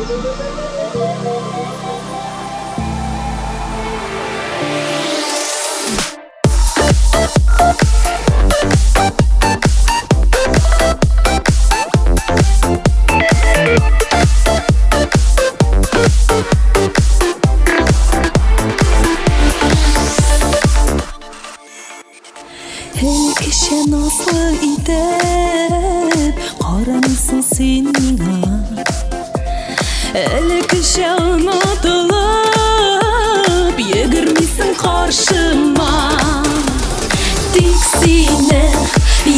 Hele kişe nasıl idep Karanırsın seninle Hele kişe unutulup Yegirmişsin karşıma Diksine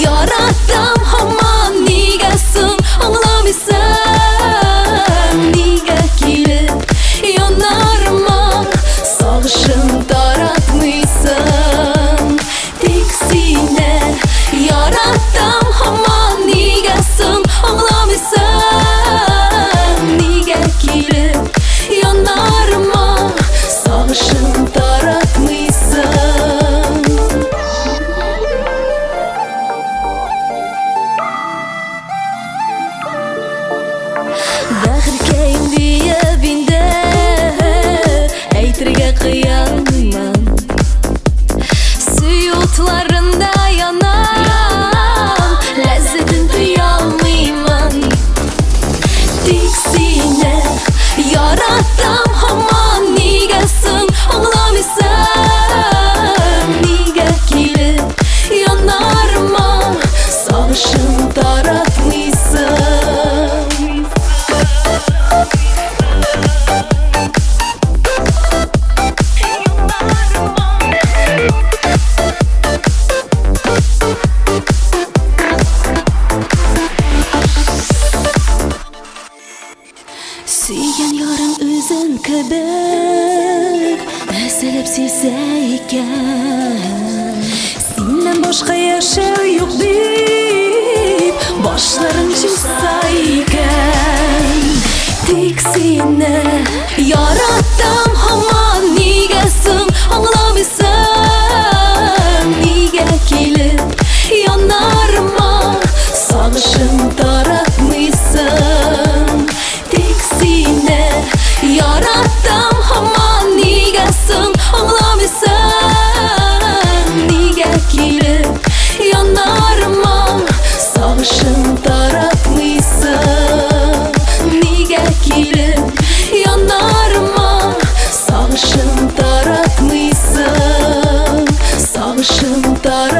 yarattım Haman nigesin anlamıyorsun Nige kilip yanarıma Sağışın daratmışsın Diksine yarattım Haman nigesin anlamıyorsun Nige kilip yanarıma Sağışın daratmışsın Bahir diye binde Eytirge kıyamam Suyutlarında yanan Lezzetin duyalmayman Diksine yarattım Haman nigesin anlamıyorsun Nige kilip yanarıma Sağışın daratmışsın Suygan yarın özün kebek Meselep sevseyken Senden başka yaşar yok deyip Başların çizsayken Diksine yarattım Haman nigesin anlamıyorsun Nige kilip yanarıma Sağışın daratmışsın Diksine yarattım Haman nigesin anlamıyorsun Nige kilip yanarıma Sağışın daratmışsın Nige kilip yanarıma Sağışın daratmışsın Sağışın daratmışsın